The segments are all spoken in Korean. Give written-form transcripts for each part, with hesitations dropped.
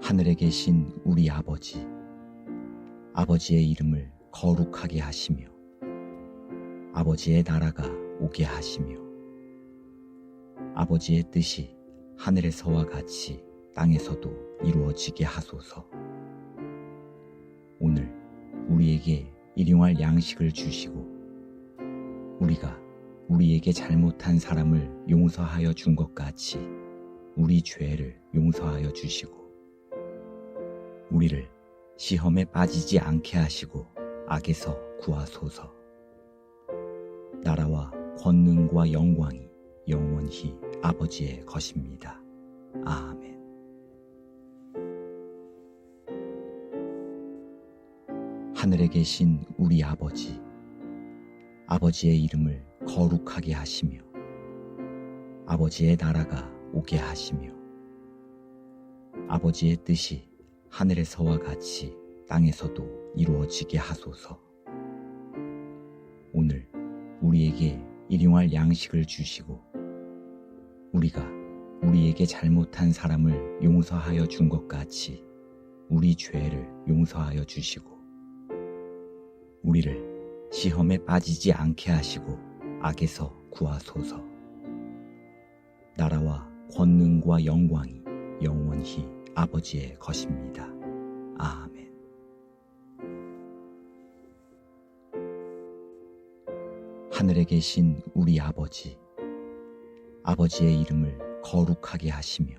하늘에 계신 우리 아버지, 아버지의 이름을 거룩하게 하시며 아버지의 나라가 오게 하시며 아버지의 뜻이 하늘에서와 같이 땅에서도 이루어지게 하소서. 오늘 우리에게 일용할 양식을 주시고 우리가 우리에게 잘못한 사람을 용서하여 준 것 같이 우리 죄를 용서하여 주시고 우리를 시험에 빠지지 않게 하시고 악에서 구하소서. 나라와 권능과 영광이 영원히 아버지의 것입니다. 아멘. 하늘에 계신 우리 아버지, 아버지의 이름을 거룩하게 하시며 아버지의 나라가 오게 하시며 아버지의 뜻이 하늘에서와 같이 땅에서도 이루어지게 하소서. 오늘 우리에게 일용할 양식을 주시고 우리가 우리에게 잘못한 사람을 용서하여 준 것 같이 우리 죄를 용서하여 주시고 우리를 시험에 빠지지 않게 하시고 악에서 구하소서. 나라와 권능과 영광이 영원히 아버지의 것입니다. 아멘. 하늘에 계신 우리 아버지, 아버지의 이름을 거룩하게 하시며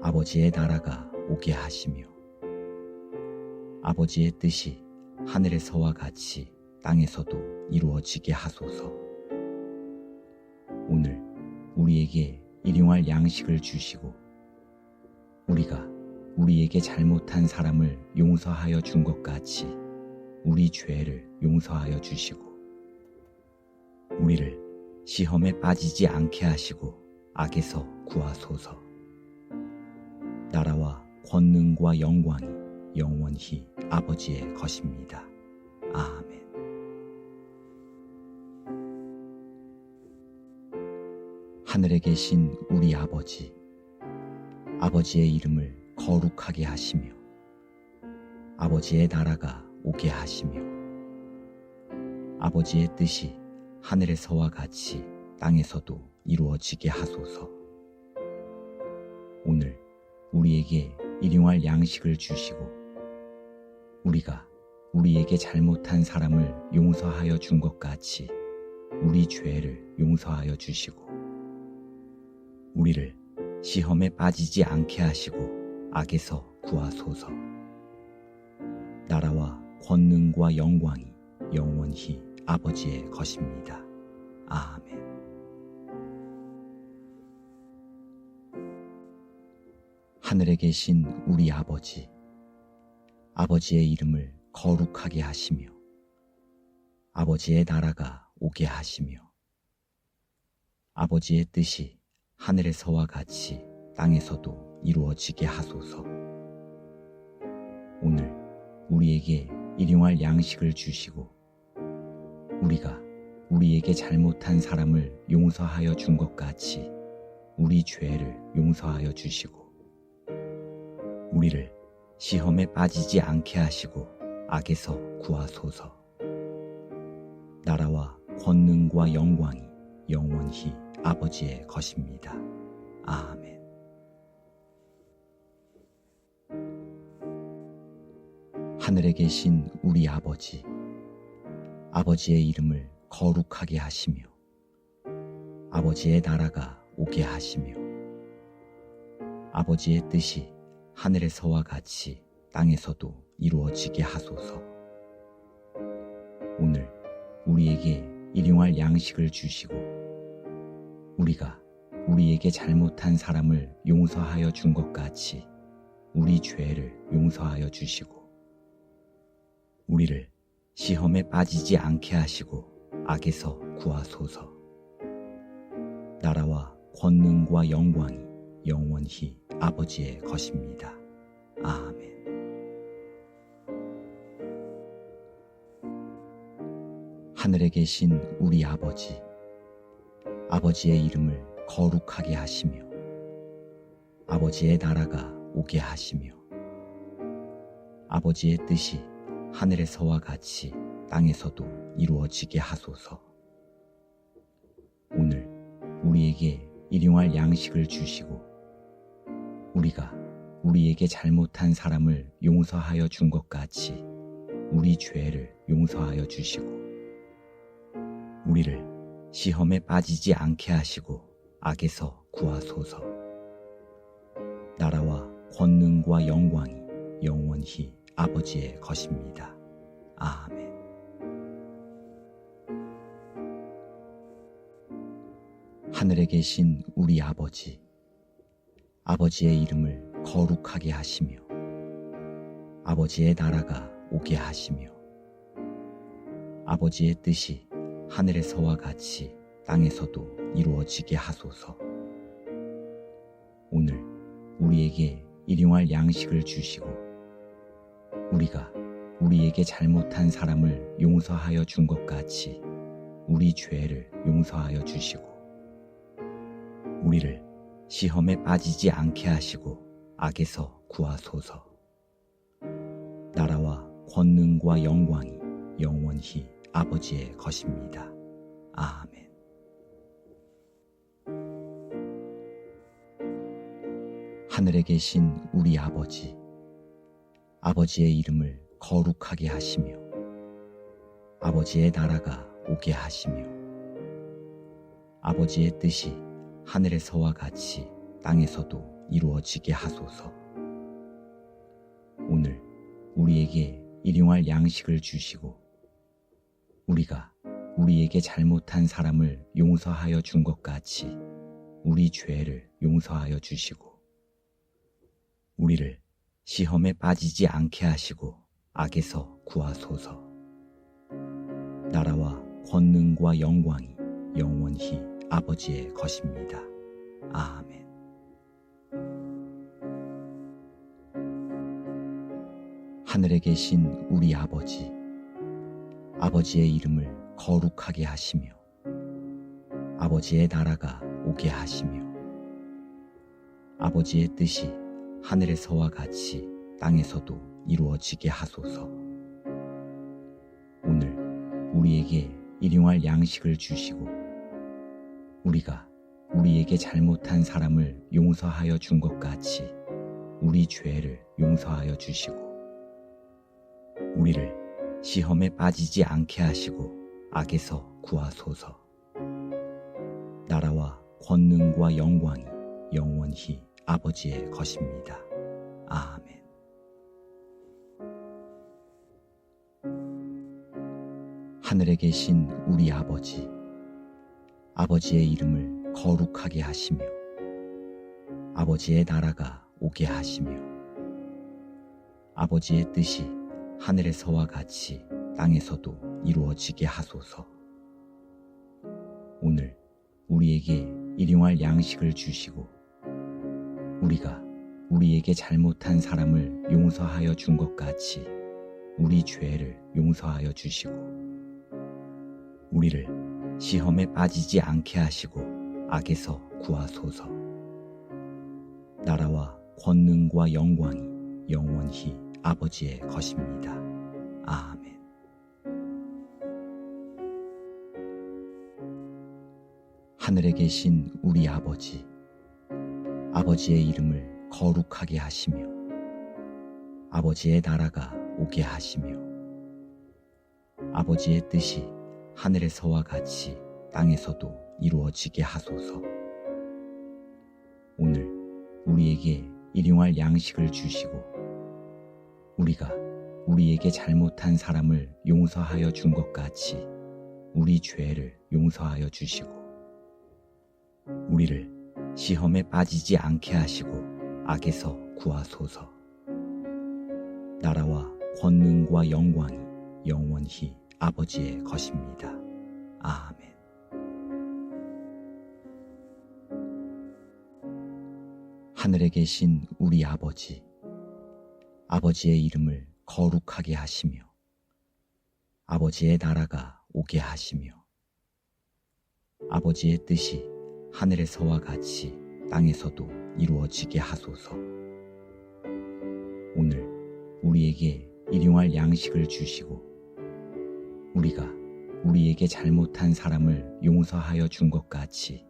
아버지의 나라가 오게 하시며 아버지의 뜻이 하늘에서와 같이 땅에서도 이루어지게 하소서. 오늘 우리에게 일용할 양식을 주시고 우리가 우리에게 잘못한 사람을 용서하여 준 것 같이 우리 죄를 용서하여 주시고 우리를 시험에 빠지지 않게 하시고 악에서 구하소서. 나라와 권능과 영광이 영원히 아버지의 것입니다. 아멘. 하늘에 계신 우리 아버지, 아버지의 이름을 거룩하게 하시며 아버지의 나라가 오게 하시며 아버지의 뜻이 하늘에서와 같이 땅에서도 이루어지게 하소서. 오늘 우리에게 일용할 양식을 주시고 우리가 우리에게 잘못한 사람을 용서하여 준 것 같이 우리 죄를 용서하여 주시고 우리를 시험에 빠지지 않게 하시고 악에서 구하소서. 나라와 권능과 영광이 영원히 아버지의 것입니다. 아멘. 하늘에 계신 우리 아버지, 아버지의 이름을 거룩하게 하시며 아버지의 나라가 오게 하시며 아버지의 뜻이 하늘에서와 같이 땅에서도 이루어지게 하소서. 오늘 우리에게 일용할 양식을 주시고 우리가 우리에게 잘못한 사람을 용서하여 준 것 같이 우리 죄를 용서하여 주시고 우리를 시험에 빠지지 않게 하시고 악에서 구하소서. 나라와 권능과 영광이 영원히 아버지의 것입니다. 아멘. 하늘에 계신 우리 아버지, 아버지의 이름을 거룩하게 하시며 아버지의 나라가 오게 하시며 아버지의 뜻이 하늘에서와 같이 땅에서도 이루어지게 하소서. 오늘 우리에게 일용할 양식을 주시고 우리가 우리에게 잘못한 사람을 용서하여 준 것 같이 우리 죄를 용서하여 주시고 우리를 시험에 빠지지 않게 하시고 악에서 구하소서. 나라와 권능과 영광이 영원히 아버지의 것입니다. 아멘. 하늘에 계신 우리 아버지, 아버지의 이름을 거룩하게 하시며 아버지의 나라가 오게 하시며 아버지의 뜻이 하늘에서와 같이 땅에서도 이루어지게 하소서. 오늘 우리에게 일용할 양식을 주시고 우리가 우리에게 잘못한 사람을 용서하여 준 것 같이 우리 죄를 용서하여 주시고 우리를 시험에 빠지지 않게 하시고 악에서 구하소서. 나라와 권능과 영광이 영원히 아버지의 것입니다. 아멘. 하늘에 계신 우리 아버지, 아버지의 이름을 거룩하게 하시며 아버지의 나라가 오게 하시며 아버지의 뜻이 하늘에서와 같이 땅에서도 이루어지게 하소서. 오늘 우리에게 일용할 양식을 주시고 우리가 우리에게 잘못한 사람을 용서하여 준 것 같이 우리 죄를 용서하여 주시고 우리를 시험에 빠지지 않게 하시고 악에서 구하소서. 나라와 권능과 영광이 영원히 아버지의 것입니다. 아멘. 하늘에 계신 우리 아버지, 아버지의 이름을 거룩하게 하시며 아버지의 나라가 오게 하시며 아버지의 뜻이 하늘에서와 같이 땅에서도 이루어지게 하소서. 오늘 우리에게 일용할 양식을 주시고 우리가 우리에게 잘못한 사람을 용서하여 준 것 같이 우리 죄를 용서하여 주시고 우리를 시험에 빠지지 않게 하시고 악에서 구하소서. 나라와 권능과 영광이 영원히 아버지의 것입니다. 아멘. 하늘에 계신 우리 아버지, 아버지의 이름을 거룩하게 하시며 아버지의 나라가 오게 하시며 아버지의 뜻이 하늘에서와 같이 땅에서도 이루어지게 하소서. 오늘 우리에게 일용할 양식을 주시고 우리가 우리에게 잘못한 사람을 용서하여 준 것 같이 우리 죄를 용서하여 주시고 우리를 시험에 빠지지 않게 하시고 악에서 구하소서. 나라와 권능과 영광이 영원히 아버지의 것입니다. 아멘. 하늘에 계신 우리 아버지, 아버지의 이름을 거룩하게 하시며 아버지의 나라가 오게 하시며 아버지의 뜻이 하늘에서와 같이 땅에서도 이루어지게 하소서. 오늘 우리에게 일용할 양식을 주시고 우리가 우리에게 잘못한 사람을 용서하여 준 것 같이 우리 죄를 용서하여 주시고 우리를 시험에 빠지지 않게 하시고 악에서 구하소서. 나라와 권능과 영광이 영원히 아버지의 것입니다. 아멘. 하늘에 계신 우리 아버지, 아버지의 이름을 거룩하게 하시며 아버지의 나라가 오게 하시며 아버지의 뜻이 하늘에서와 같이 땅에서도 이루어지게 하소서. 오늘 우리에게 일용할 양식을 주시고 우리가 우리에게 잘못한 사람을 용서하여 준 것 같이 우리 죄를 용서하여 주시고 우리를 시험에 빠지지 않게 하시고 악에서 구하소서. 나라와 권능과 영광이 영원히 아버지의 것입니다. 아멘. 하늘에 계신 우리 아버지, 아버지의 이름을 거룩하게 하시며 아버지의 나라가 오게 하시며 아버지의 뜻이 하늘에서와 같이 땅에서도 이루어지게 하소서. 우리에게 일용할 양식을 주시고 우리가 우리에게 잘못한 사람을 용서하여 준 것 같이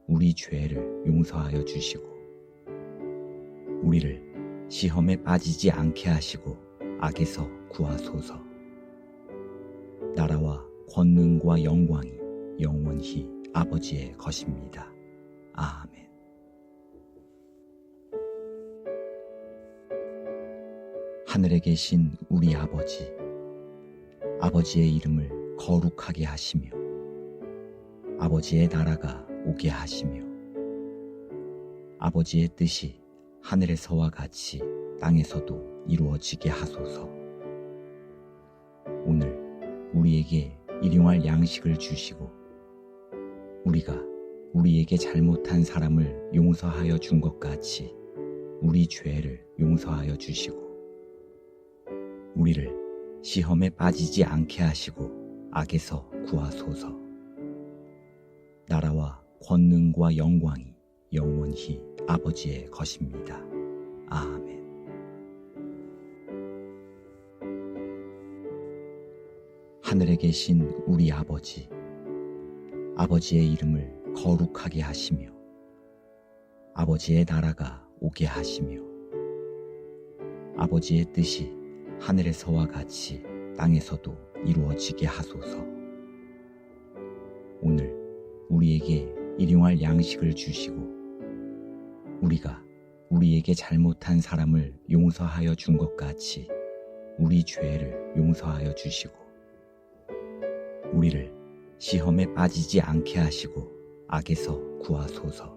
우리 죄를 용서하여 주시고 우리를 시험에 빠지지 않게 하시고 악에서 구하소서. 나라와 권능과 영광이 영원히 아버지의 것입니다. 아멘. 하늘에 계신 우리 아버지, 아버지의 이름을 거룩하게 하시며 아버지의 나라가 오게 하시며 아버지의 뜻이 하늘에서와 같이 땅에서도 이루어지게 하소서. 오늘 우리에게 일용할 양식을 주시고 우리가 우리에게 잘못한 사람을 용서하여 준 것 같이 우리 죄를 용서하여 주시고 우리를 시험에 빠지지 않게 하시고 악에서 구하소서. 나라와 권능과 영광이 영원히 아버지의 것입니다. 아멘. 하늘에 계신 우리 아버지, 아버지의 이름을 거룩하게 하시며 아버지의 나라가 오게 하시며 아버지의 뜻이 하늘에서와 같이 땅에서도 이루어지게 하소서. 오늘 우리에게 일용할 양식을 주시고 우리가 우리에게 잘못한 사람을 용서하여 준 것 같이 우리 죄를 용서하여 주시고 우리를 시험에 빠지지 않게 하시고 악에서 구하소서.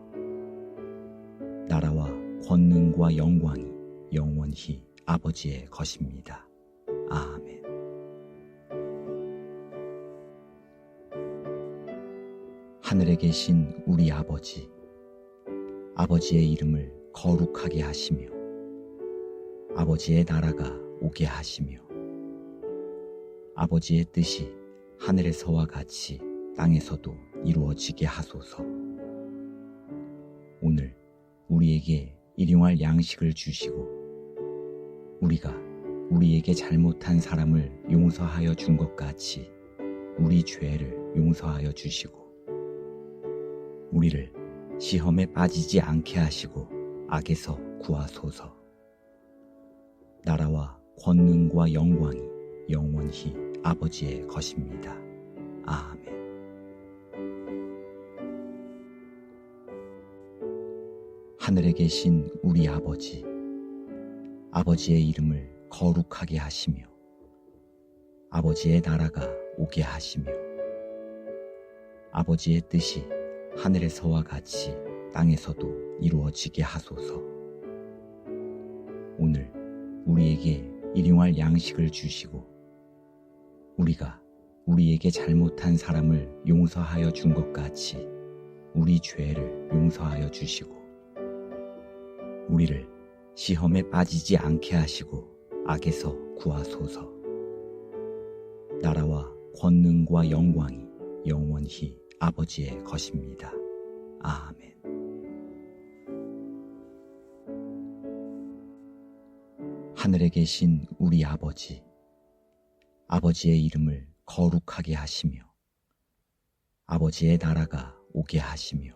나라와 권능과 영광이 영원히 아버지의 것입니다. 아멘. 하늘에 계신 우리 아버지, 아버지의 이름을 거룩하게 하시며 아버지의 나라가 오게 하시며 아버지의 뜻이 하늘에서와 같이 땅에서도 이루어지게 하소서. 오늘 우리에게 일용할 양식을 주시고 우리가 우리에게 잘못한 사람을 용서하여 준 것 같이 우리 죄를 용서하여 주시고 우리를 시험에 빠지지 않게 하시고 악에서 구하소서. 나라와 권능과 영광이 영원히 아버지의 것입니다. 아멘. 하늘에 계신 우리 아버지, 아버지의 이름을 거룩하게 하시며 아버지의 나라가 오게 하시며 아버지의 뜻이 하늘에서와 같이 땅에서도 이루어지게 하소서. 오늘 우리에게 일용할 양식을 주시고 우리가 우리에게 잘못한 사람을 용서하여 준 것 같이 우리 죄를 용서하여 주시고 우리를 시험에 빠지지 않게 하시고 악에서 구하소서. 나라와 권능과 영광이 영원히 아버지의 것입니다. 아멘. 하늘에 계신 우리 아버지, 아버지의 이름을 거룩하게 하시며 아버지의 나라가 오게 하시며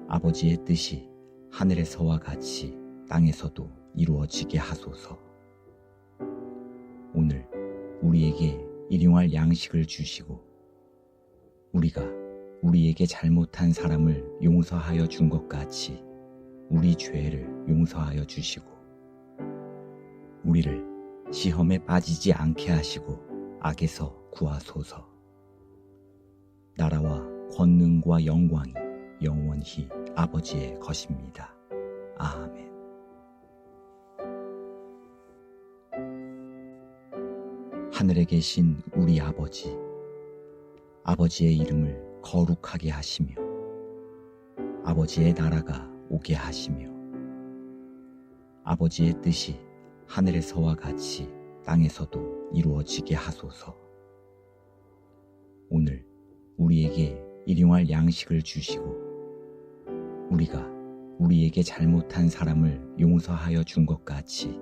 아버지의 뜻이 하늘에서와 같이 땅에서도 이루어지게 하소서. 오늘 우리에게 일용할 양식을 주시고 우리가 우리에게 잘못한 사람을 용서하여 준 것 같이 우리 죄를 용서하여 주시고 우리를 시험에 빠지지 않게 하시고 악에서 구하소서. 나라와 권능과 영광이 영원히 아버지의 것입니다. 아멘. 하늘에 계신 우리 아버지, 아버지의 이름을 거룩하게 하시며 아버지의 나라가 오게 하시며 아버지의 뜻이 하늘에서와 같이 땅에서도 이루어지게 하소서. 오늘 우리에게 일용할 양식을 주시고 우리가 우리에게 잘못한 사람을 용서하여 준 것 같이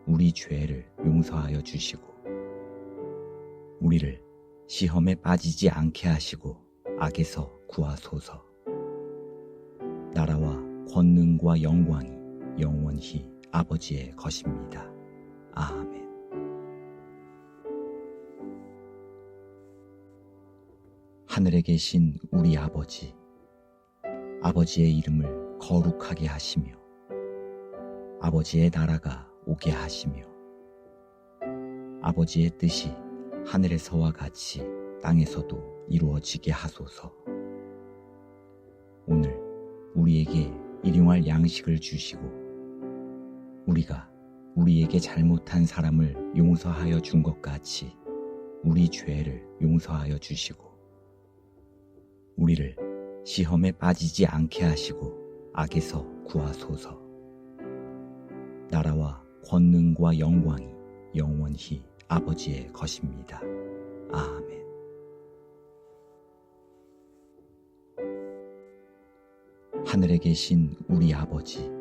우리 죄를 용서하여 주시고 우리를 시험에 빠지지 않게 하시고 악에서 구하소서. 나라와 권능과 영광이 영원히 아버지의 것입니다. 아멘. 하늘에 계신 우리 아버지, 아버지의 이름을 거룩하게 하시며 아버지의 나라가 오게 하시며 아버지의 뜻이 하늘에서와 같이 땅에서도 이루어지게 하소서. 오늘 우리에게 일용할 양식을 주시고 우리가 우리에게 잘못한 사람을 용서하여 준 것 같이 우리 죄를 용서하여 주시고 우리를 시험에 빠지지 않게 하시고 악에서 구하소서. 나라와 권능과 영광이 영원히 아버지의 것입니다. 아멘. 하늘에 계신 우리 아버지,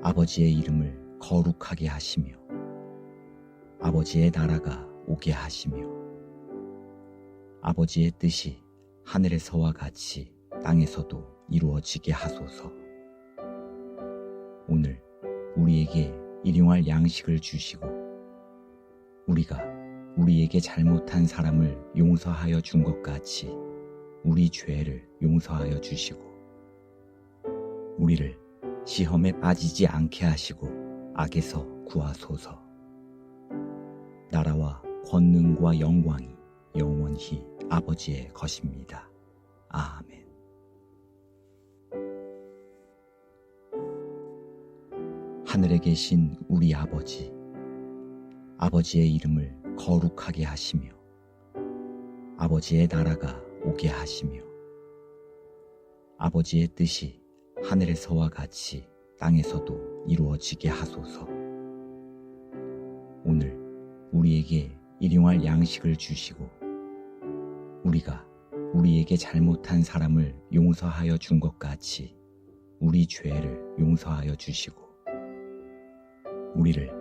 아버지의 이름을 거룩하게 하시며 아버지의 나라가 오게 하시며 아버지의 뜻이 하늘에서와 같이 땅에서도 이루어지게 하소서. 오늘 우리에게 일용할 양식을 주시고 우리가 우리에게 잘못한 사람을 용서하여 준 것 같이 우리 죄를 용서하여 주시고 우리를 시험에 빠지지 않게 하시고 악에서 구하소서. 나라와 권능과 영광이 영원히 아버지의 것입니다. 아멘. 하늘에 계신 우리 아버지, 아버지의 이름을 거룩하게 하시며 아버지의 나라가 오게 하시며 아버지의 뜻이 하늘에서와 같이 땅에서도 이루어지게 하소서. 오늘 우리에게 일용할 양식을 주시고 우리가 우리에게 잘못한 사람을 용서하여 준 것 같이 우리 죄를 용서하여 주시고 우리를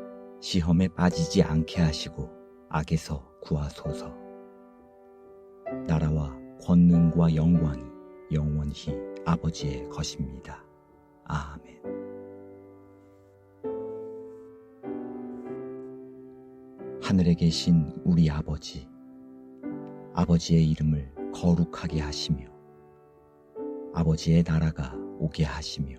시험에 빠지지 않게 하시고 악에서 구하소서. 나라와 권능과 영광이 영원히 아버지의 것입니다. 아멘. 하늘에 계신 우리 아버지, 아버지의 이름을 거룩하게 하시며 아버지의 나라가 오게 하시며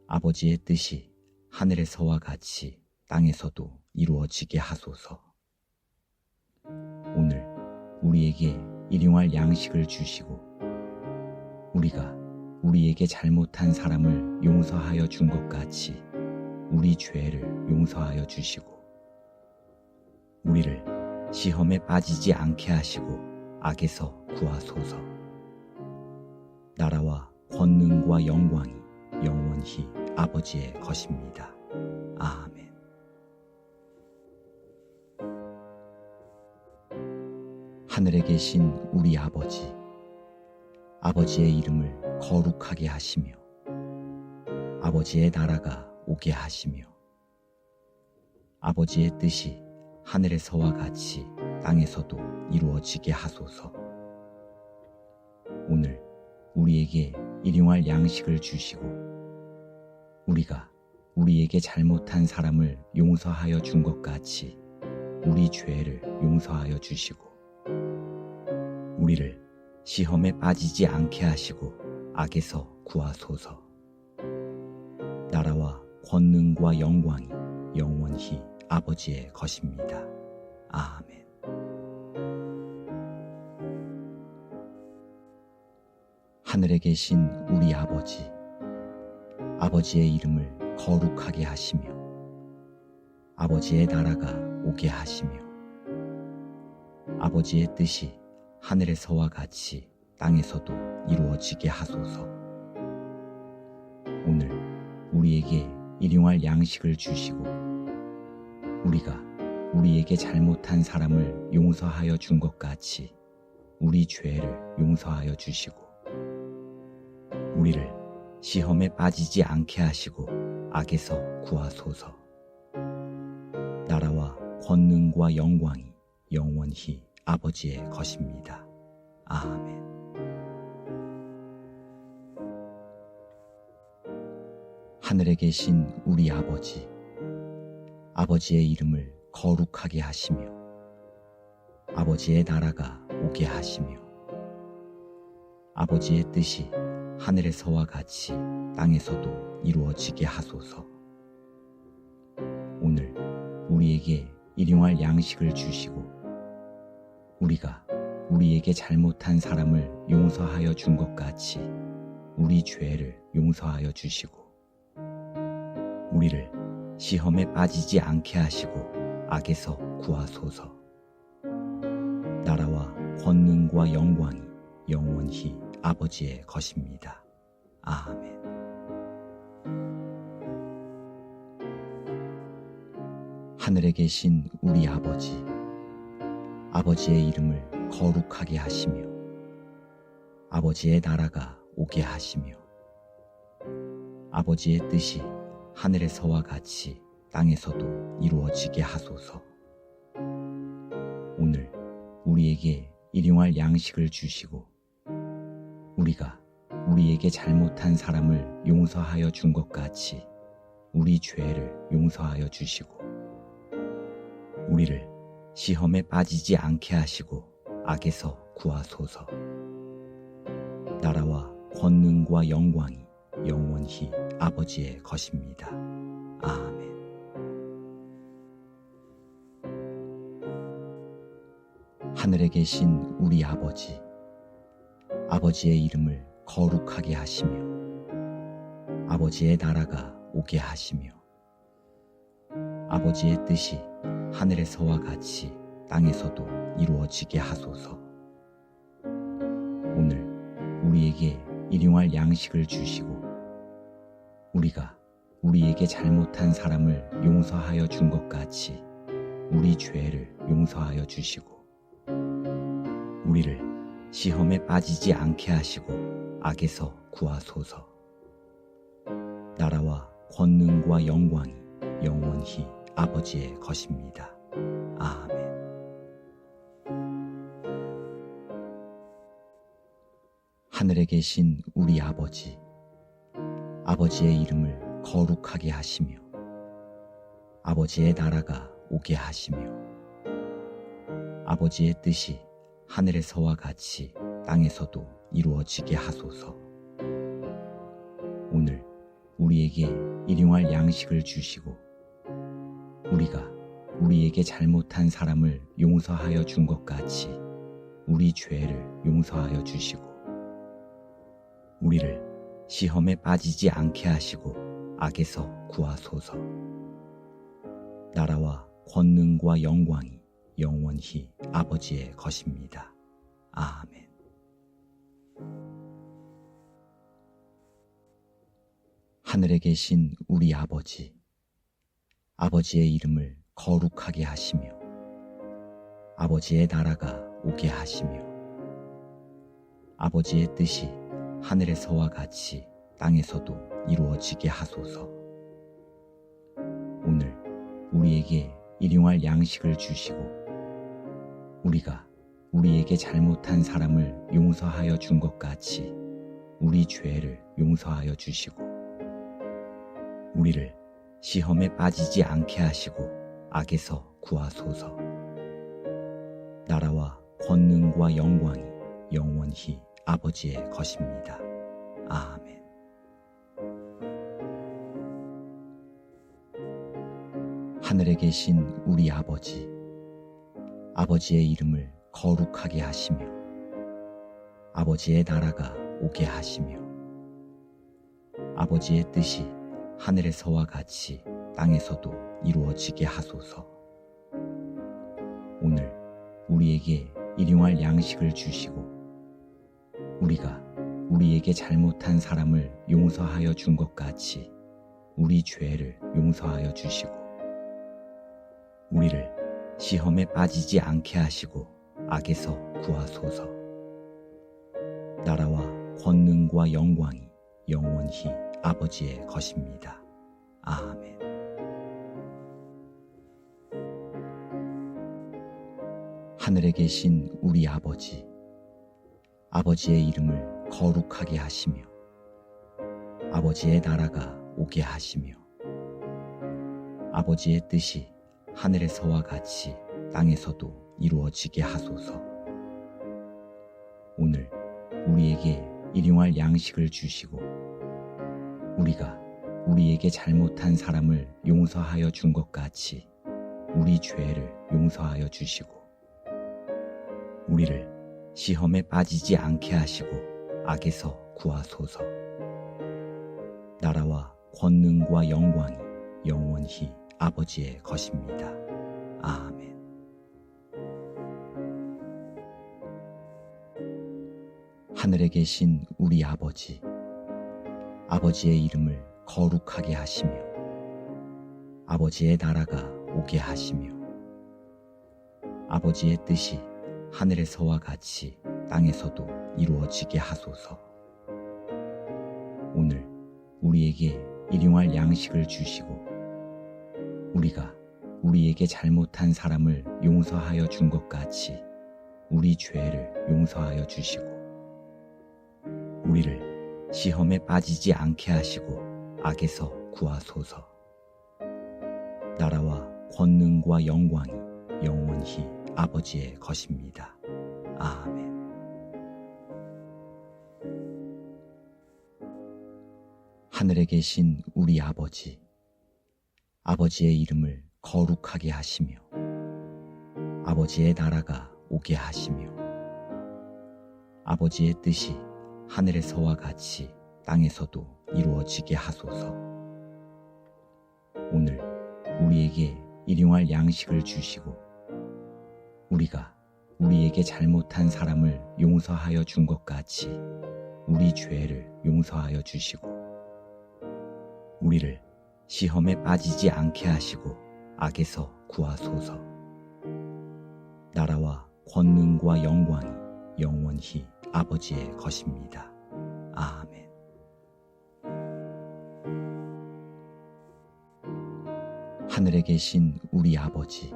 아버지의 뜻이 하늘에서와 같이 땅에서도 이루어지게 하소서. 오늘 우리에게 일용할 양식을 주시고 우리가 우리에게 잘못한 사람을 용서하여 준 것 같이 우리 죄를 용서하여 주시고 우리를 시험에 빠지지 않게 하시고 악에서 구하소서. 나라와 권능과 영광이 영원히 아버지의 것입니다. 아멘. 하늘에 계신 우리 아버지, 아버지의 이름을 거룩하게 하시며 아버지의 나라가 오게 하시며 아버지의 뜻이 하늘에서와 같이 땅에서도 이루어지게 하소서. 오늘 우리에게 일용할 양식을 주시고 우리가 우리에게 잘못한 사람을 용서하여 준 것 같이 우리 죄를 용서하여 주시고 우리를 시험에 빠지지 않게 하시고 악에서 구하소서. 나라와 권능과 영광이 영원히 아버지의 것입니다. 아멘. 하늘에 계신 우리 아버지, 아버지의 이름을 거룩하게 하시며 아버지의 나라가 오게 하시며 아버지의 뜻이 하늘에서와 같이 땅에서도 이루어지게 하소서. 오늘 우리에게 일용할 양식을 주시고 우리가 우리에게 잘못한 사람을 용서하여 준 것 같이 우리 죄를 용서하여 주시고 우리를 시험에 빠지지 않게 하시고 악에서 구하소서. 권능과 영광이 영원히 아버지의 것입니다. 아멘. 하늘에 계신 우리 아버지, 아버지의 이름을 거룩하게 하시며 아버지의 나라가 오게 하시며 아버지의 뜻이 하늘에서와 같이 땅에서도 이루어지게 하소서. 오늘 우리에게 일용할 양식을 주시고 우리가 우리에게 잘못한 사람을 용서하여 준 것 같이 우리 죄를 용서하여 주시고 우리를 시험에 빠지지 않게 하시고 악에서 구하소서. 나라와 권능과 영광이 영원히 아버지의 것입니다. 아멘. 하늘에 계신 우리 아버지, 아버지의 이름을 거룩하게 하시며 아버지의 나라가 오게 하시며 아버지의 뜻이 하늘에서와 같이 땅에서도 이루어지게 하소서. 오늘 우리에게 일용할 양식을 주시고 우리가 우리에게 잘못한 사람을 용서하여 준 것 같이 우리 죄를 용서하여 주시고 우리를 시험에 빠지지 않게 하시고 악에서 구하소서. 나라와 권능과 영광이 영원히 아버지의 것입니다. 아멘. 하늘에 계신 우리 아버지, 아버지의 이름을 거룩하게 하시며 아버지의 나라가 오게 하시며 아버지의 뜻이 하늘에서와 같이 땅에서도 이루어지게 하소서. 오늘 우리에게 일용할 양식을 주시고 우리가 우리에게 잘못한 사람을 용서하여 준 것 같이 우리 죄를 용서하여 주시고 우리를 시험에 빠지지 않게 하시고 악에서 구하소서. 나라와 권능과 영광이 영원히 아버지의 것입니다. 아멘. 하늘에 계신 우리 아버지, 아버지의 이름을 거룩하게 하시며 아버지의 나라가 오게 하시며 아버지의 뜻이 하늘에서와 같이 땅에서도 이루어지게 하소서. 오늘 우리에게 일용할 양식을 주시고 우리가 우리에게 잘못한 사람을 용서하여 준 것 같이 우리 죄를 용서하여 주시고 우리를 시험에 빠지지 않게 하시고 악에서 구하소서. 나라와 권능과 영광이 영원히 아버지의 것입니다. 아멘. 하늘에 계신 우리 아버지, 아버지의 이름을 거룩하게 하시며 아버지의 나라가 오게 하시며 아버지의 뜻이 하늘에서와 같이 땅에서도 이루어지게 하소서. 오늘 우리에게 일용할 양식을 주시고 우리가 우리에게 잘못한 사람을 용서하여 준 것 같이 우리 죄를 용서하여 주시고 우리를 시험에 빠지지 않게 하시고 악에서 구하소서. 나라와 권능과 영광이 영원히 아버지의 것입니다. 아멘. 하늘에 계신 우리 아버지, 아버지의 이름을 거룩하게 하시며 아버지의 나라가 오게 하시며 아버지의 뜻이 하늘에서와 같이 땅에서도 이루어지게 하소서. 오늘 우리에게 일용할 양식을 주시고 우리가 우리에게 잘못한 사람을 용서하여 준 것 같이 우리 죄를 용서하여 주시고 우리를 시험에 빠지지 않게 하시고 악에서 구하소서. 나라와 권능과 영광이 영원히 아버지의 것입니다. 아멘. 하늘에 계신 우리 아버지, 아버지의 이름을 거룩하게 하시며 아버지의 나라가 오게 하시며 아버지의 뜻이 하늘에서와 같이 땅에서도 이루어지게 하소서. 오늘 우리에게 일용할 양식을 주시고 우리가 우리에게 잘못한 사람을 용서하여 준 것 같이 우리 죄를 용서하여 주시고 우리를 시험에 빠지지 않게 하시고 악에서 구하소서. 나라와 권능과 영광이 영원히 아버지의 것입니다. 아멘. 하늘에 계신 우리 아버지, 아버지의 이름을 거룩하게 하시며 아버지의 나라가 오게 하시며 아버지의 뜻이 하늘에서와 같이 땅에서도 이루어지게 하소서. 오늘 우리에게 일용할 양식을 주시고 우리가 우리에게 잘못한 사람을 용서하여 준 것 같이 우리 죄를 용서하여 주시고 우리를 시험에 빠지지 않게 하시고 악에서 구하소서. 나라와 권능과 영광이 영원히 아버지의 것입니다. 아멘. 하늘에 계신 우리 아버지, 아버지의 이름을 거룩하게 하시며 아버지의 나라가 오게 하시며 아버지의 뜻이 하늘에서와 같이 땅에서도 이루어지게 하소서. 오늘 우리에게 일용할 양식을 주시고 우리가 우리에게 잘못한 사람을 용서하여 준 것 같이 우리 죄를 용서하여 주시고 우리를 시험에 빠지지 않게 하시고 악에서 구하소서. 나라와 권능과 영광이 영원히 아버지의 것입니다. 아멘. 하늘에 계신 우리 아버지,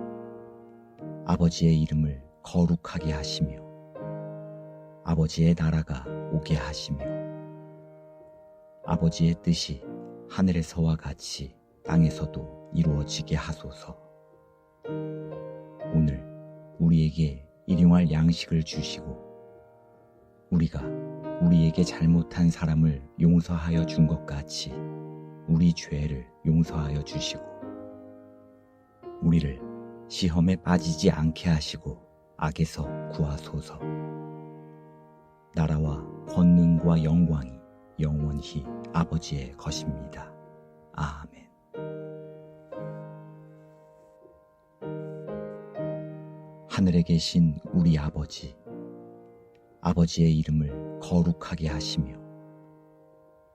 아버지의 이름을 거룩하게 하시며 아버지의 나라가 오게 하시며 아버지의 뜻이 하늘에서와 같이 땅에서도 이루어지게 하소서. 오늘 우리에게 일용할 양식을 주시고 우리가 우리에게 잘못한 사람을 용서하여 준 것 같이 우리 죄를 용서하여 주시고 우리를 시험에 빠지지 않게 하시고 악에서 구하소서. 나라와 권능과 영광이 영원히 아버지의 것입니다. 아멘. 하늘에 계신 우리 아버지, 아버지의 이름을 거룩하게 하시며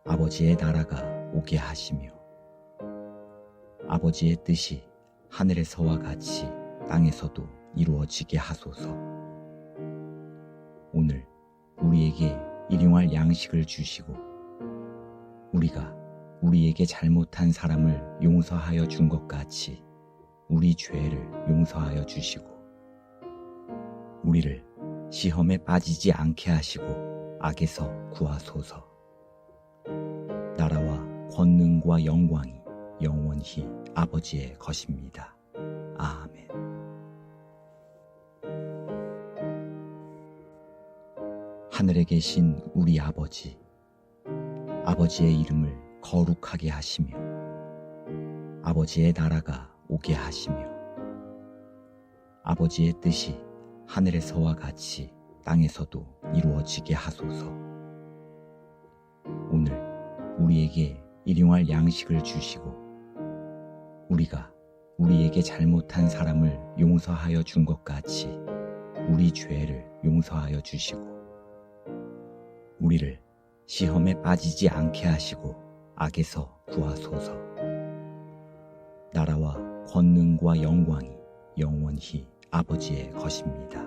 아버지의 나라가 오게 하시며 아버지의 뜻이 하늘에서와 같이 땅에서도 이루어지게 하소서. 오늘 우리에게 일용할 양식을 주시고 우리가 우리에게 잘못한 사람을 용서하여 준 것 같이 우리 죄를 용서하여 주시고 우리를 시험에 빠지지 않게 하시고 악에서 구하소서. 나라와 권능과 영광이 영원히 아버지의 것입니다. 아멘. 하늘에 계신 우리 아버지, 아버지의 이름을 거룩하게 하시며 아버지의 나라가 오게 하시며 아버지의 뜻이 하늘에서와 같이 땅에서도 이루어지게 하소서. 오늘 우리에게 일용할 양식을 주시고 우리가 우리에게 잘못한 사람을 용서하여 준 것 같이 우리 죄를 용서하여 주시고 우리를 시험에 빠지지 않게 하시고 악에서 구하소서. 나라와 권능과 영광이 영원히 아버지의 것입니다.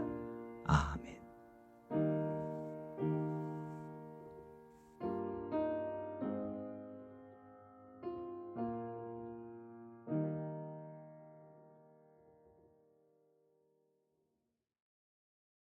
아멘.